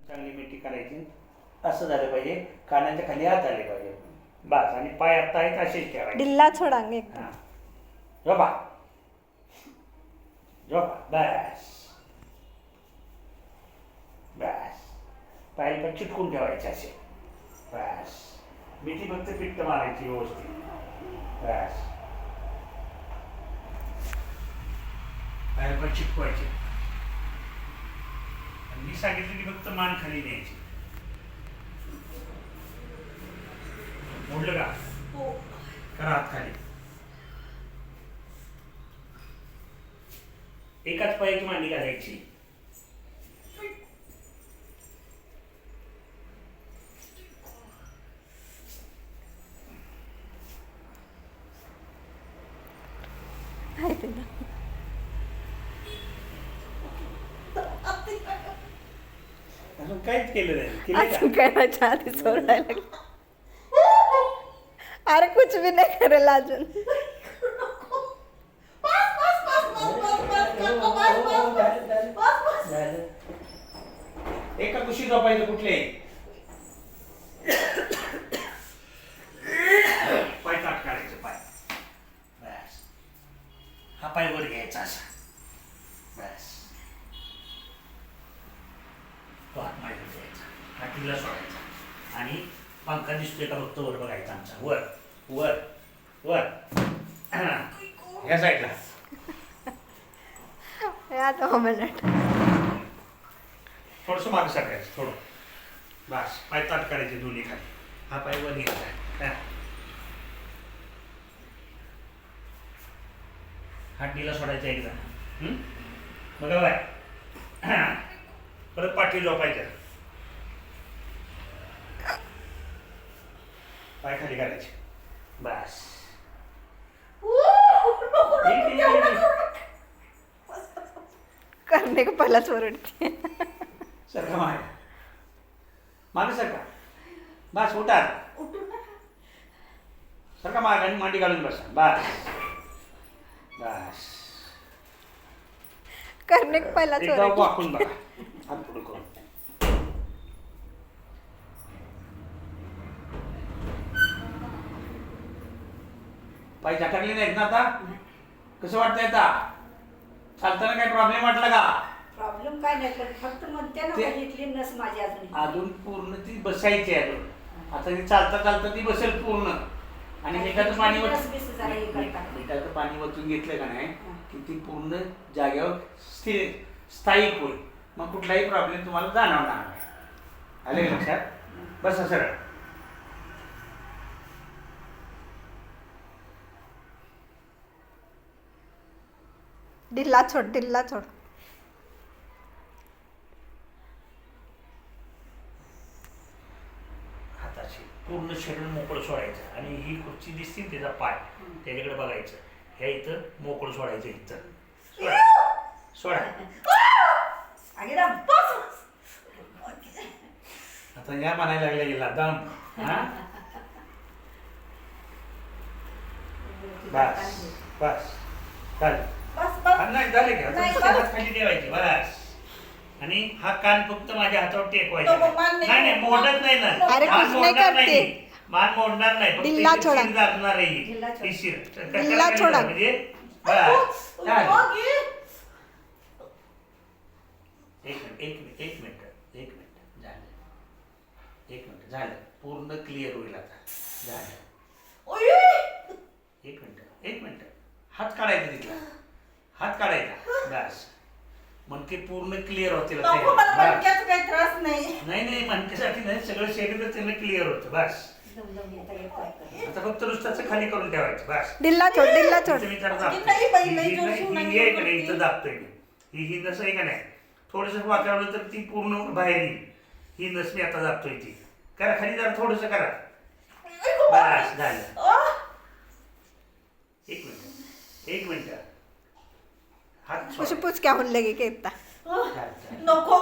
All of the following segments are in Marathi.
चांगली मिठी करायची, असं झालं पाहिजे. कानाच्या खाली हात आले पाहिजे बस. आणि पाय आता आहेत असेच ठेवायचे. डिल्ला सोडांगे हां, झोपा झोपा बस बस. पाय पण चिटकून ठेवायचे असे बस. मिठी फक्त पिट्ट मारायची व्यवस्थित बस. पाय पण चिटकवायचे. मी सांगितलं की फक्त मान खाली न्यायची. मोडलं का? हो. करा हात खाली. एकाच पायाची मांडी घालायची. अजून काहीच केलं नाही. केलं अजून का? करायच्या आधी सोडायला लागलं. अरे कुछ भी नाही करेल अजून. झालं. एका कुशी झोपायचं कुठल्याही. पाय ताट काढायचं पाय बस. हा पाय वर घ्यायचा असा बस. तो हात माझ्यावर द्यायचा. हा किल्ला सोडायचा आणि पंखा दिसतोय का फक्त वर बघायचा आमचा. वर वर वर ह्या साईडला. आता मिनिट थोडंसं मागे सरकायचं थोडं बस. पाय ताट काढायचे दोन्ही खाली. हा पाय वर घ्यायचा. हात नीला सोडायचा एकदा. बघा बाय. परत पाठी झोपायचं. पाय खाली करायचे बस. करने को पहिलाच ओरडते. सरका मागे मागे सरका बस. उठा सरका मागे आणि मांडी घालून बसा बस बस. करने को पहिलाच एकदा ओरडते. वाकून बघा. हात पुढे करून. पाय झटकले नाहीत ना आता? कसं वाटतंय आता? चालताना काही प्रॉब्लेम वाटला का? प्रॉब्लेम काय नाही, पण फक्त म्हणते ना ते- बघितली नस माझी अजून. अजून पूर्ण ती बसायची आहे अजून. आता ती चालता चालता ती बसेल पूर्ण. आणि मिठाचं पाणी रस बिस जरा हे करता. मिठाचं पाणी वतून घेतलं का नाही की ती पूर्ण जागेवर स्थिर स्थायिक होईल. मग कुठलाही प्रॉब्लेम तुम्हाला जाणवणार नाही. आले का लक्षात? बसा सरळ. डिल्ला छोड, डिल्ला छोड. हाताशी पूर्ण शरीर मोकळं सोडायचं. आणि ही खुर्ची दिसते ना, त्याचा पाय त्याच्याकडे बघायचं. ह्या इथं मोकळं सोडायचं. इथं सोडा सोडा. अगे राम, बस. आता या म्हणायला लागल्या गेला दम. हा बस बस चालेल. बस बस. नाही झाले का? आता नाही, नुसते बस. हात खाली ठेवायचे बस. आणि हा कान फक्त माझ्या हातावर टेकवायचा. तो मान नाही. नाही नाही मोडत नाही ना. अरे मान कुछ नाही मोडणार करते. नाही. मान मोडणार नाही. फक्त डिल्ला इथे छोडा. शिर दाबणार आहे. डिल्ला छोडा. ही शिर. डिल्ला छोडा. म्हणजे बस चालेल. एक मिनिट झालं. एक मिनिट झालं. पूर्ण क्लिअर होईल आता. झालं. एक मिनिट. हात काढायचा तिथला. हात काढायचा बस. मणके पूर्ण क्लिअर होतील. नको, मला बस. मणक्याचा काही त्रास नाही. नाही मणक्यासाठी नाही. सगळं शरीर त्यांना क्लिअर होतं बस. दम येता येत. आता फक्त नुसतं खाली करून ठेवायचं बस. डिल्ला छोड, डिल्ला छोड. इथं मी जरा दाबतोय. नाही बाई, लई ही जोशी ही नाही आहे का नाही? करते. इथं दाबतोय मी. ही नस आहे का नाही? थोडंसं वाकवलं तर ती पूर्ण बाहेर येईल. ही नस मी आता दाबतोय ती. करा खाली जरा थोडंसं करा. बस झालं. एक मिनिट. हात कुछ सोड. पूछ क्या होने लगे के इतना. झालं. नको.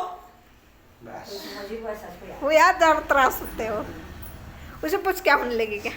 बस. माझी बस असते. वो यार जरा त्रास होते हो. उसे पूछ क्या होने लगे क्या.